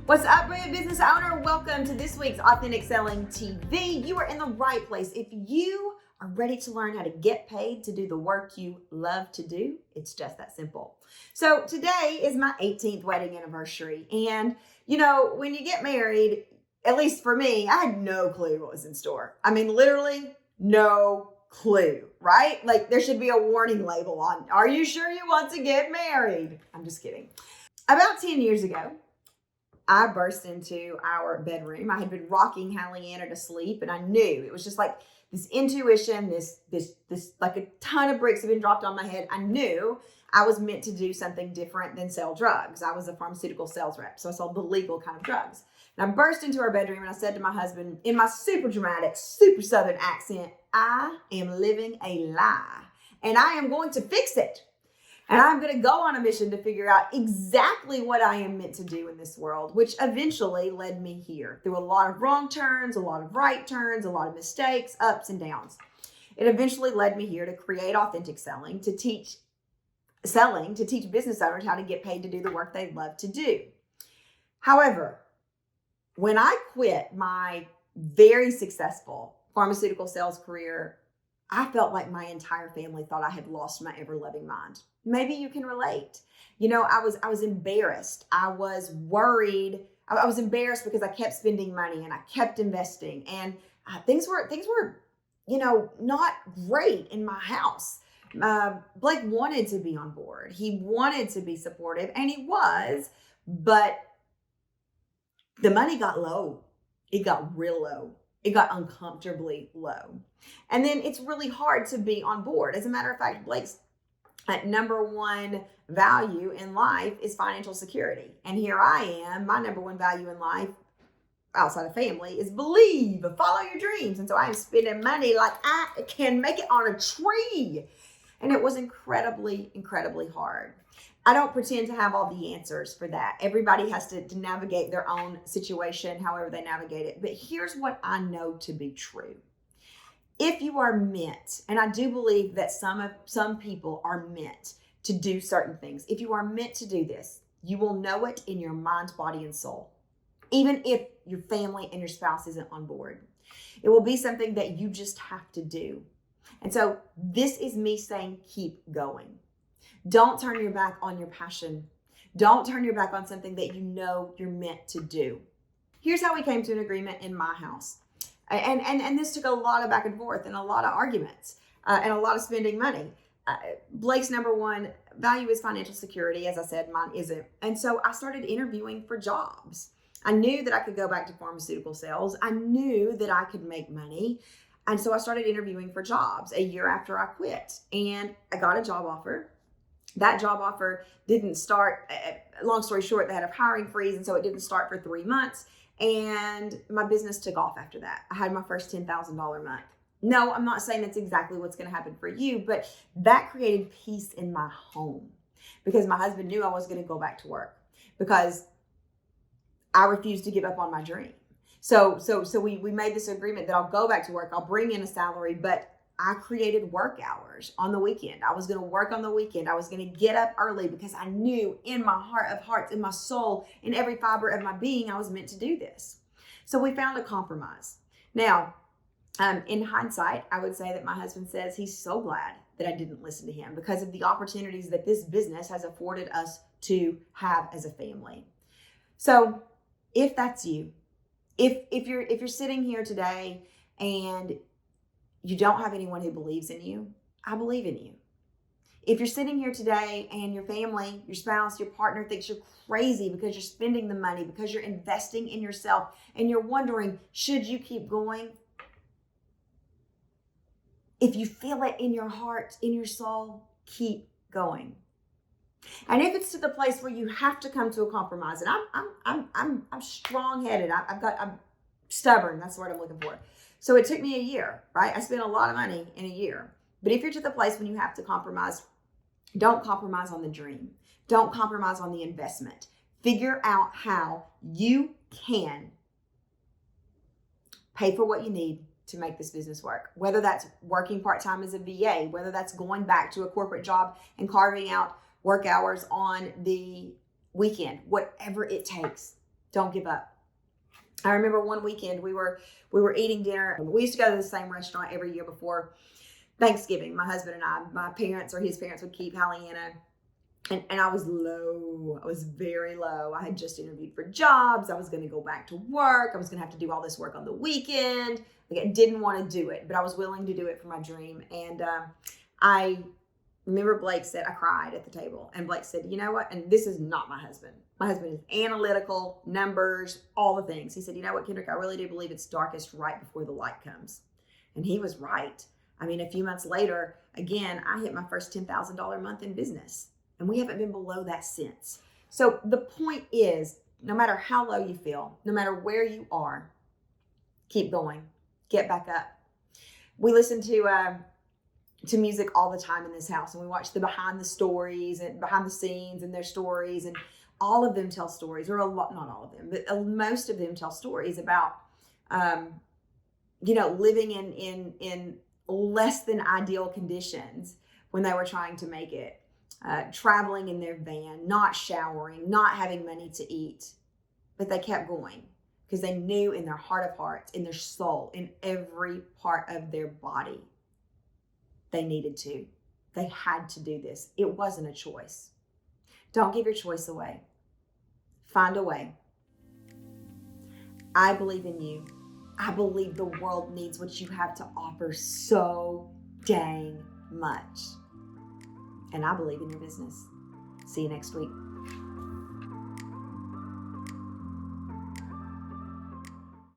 What's up, brand business owner? Welcome to this week's Authentic Selling TV. You are in the right place. If you are ready to learn how to get paid to do the work you love to do, it's just that simple. So today is my 18th wedding anniversary. And you know, when you get married, at least for me, I had no clue what was in store. I mean, literally no clue, right? Like there should be a warning label on, are you sure you want to get married? I'm just kidding. About 10 years ago, I burst into our bedroom. I had been rocking Hallianna to sleep, and I knew it was just like this intuition, this like a ton of bricks had been dropped on my head. I knew I was meant to do something different than sell drugs. I was a pharmaceutical sales rep, so I sold the legal kind of drugs. And I burst into our bedroom and I said to my husband in my super dramatic, super Southern accent, I am living a lie and I am going to fix it. And I'm going to go on a mission to figure out exactly what I am meant to do in this world, which eventually led me here through a lot of wrong turns, a lot of right turns, a lot of mistakes, ups and downs. It eventually led me here to create Authentic Selling, to teach business owners how to get paid to do the work they love to do. However, when I quit my very successful pharmaceutical sales career, I felt like my entire family thought I had lost my ever-loving mind. Maybe you can relate. You know, I was embarrassed. I was worried. I was embarrassed because I kept spending money and I kept investing, and things were, you know, not great in my house. Blake wanted to be on board. He wanted to be supportive, and he was, but the money got low. It got real low. It got uncomfortably low. And then it's really hard to be on board. As a matter of fact, Blake's number one value in life is financial security. And here I am, my number one value in life outside of family is believe, follow your dreams. And so I'm spending money like I can make it on a tree. And it was incredibly, incredibly hard. I don't pretend to have all the answers for that. Everybody has to navigate their own situation, however they navigate it. But here's what I know to be true. If you are meant, and I do believe that some people are meant to do certain things. If you are meant to do this, you will know it in your mind, body, and soul. Even if your family and your spouse isn't on board. It will be something that you just have to do. And so this is me saying, keep going. Don't turn your back on your passion. Don't turn your back on something that you know you're meant to do. Here's how we came to an agreement in my house. And this took a lot of back and forth and a lot of arguments and a lot of spending money. Blake's number one value is financial security. As I said, mine isn't. And so I started interviewing for jobs. I knew that I could go back to pharmaceutical sales. I knew that I could make money. And so I started interviewing for jobs a year after I quit. And I got a job offer. That job offer didn't start, long story short, they had a hiring freeze, and so it didn't start for 3 months, and my business took off after that. I had my first $10,000 month. No, I'm not saying that's exactly what's going to happen for you, but that created peace in my home because my husband knew I was going to go back to work because I refused to give up on my dream. So we made this agreement that I'll go back to work, I'll bring in a salary, but I created work hours on the weekend. I was going to work on the weekend. I was going to get up early because I knew in my heart of hearts, in my soul, in every fiber of my being, I was meant to do this. So we found a compromise. Now, in hindsight, I would say that my husband says he's so glad that I didn't listen to him because of the opportunities that this business has afforded us to have as a family. So if that's you, if you're sitting here today and you don't have anyone who believes in you, I believe in you. If you're sitting here today and your family, your spouse, your partner thinks you're crazy because you're spending the money, because you're investing in yourself, and you're wondering, should you keep going? If you feel it in your heart, in your soul, keep going. And if it's to the place where you have to come to a compromise, and I'm strong-headed, I'm stubborn, that's the word I'm looking for. So it took me a year, right? I spent a lot of money in a year. But if you're to the place when you have to compromise, don't compromise on the dream. Don't compromise on the investment. Figure out how you can pay for what you need to make this business work. Whether that's working part-time as a VA, whether that's going back to a corporate job and carving out work hours on the weekend, whatever it takes. Don't give up. I remember one weekend we were eating dinner. We used to go to the same restaurant every year before Thanksgiving. My husband and I, my parents or his parents would keep Halliana. And I was low. I was very low. I had just interviewed for jobs. I was going to go back to work. I was going to have to do all this work on the weekend. Like, I didn't want to do it, but I was willing to do it for my dream. And I remember Blake said, I cried at the table. And Blake said, you know what? And this is not my husband. My husband is analytical, numbers, all the things. He said, you know what, Kendrick, I really do believe it's darkest right before the light comes. And he was right. I mean, a few months later, again, I hit my first $10,000 month in business. And we haven't been below that since. So the point is, no matter how low you feel, no matter where you are, keep going, get back up. We listen to music all the time in this house, and we watch the behind the stories and behind the scenes and their stories, and all of them tell stories, or a lot, not all of them, but most of them tell stories about, living in less than ideal conditions when they were trying to make it. Traveling in their van, not showering, not having money to eat. But they kept going because they knew in their heart of hearts, in their soul, in every part of their body, they needed to. They had to do this. It wasn't a choice. Don't give your choice away. Find a way. I believe in you. I believe the world needs what you have to offer so dang much. And I believe in your business. See you next week.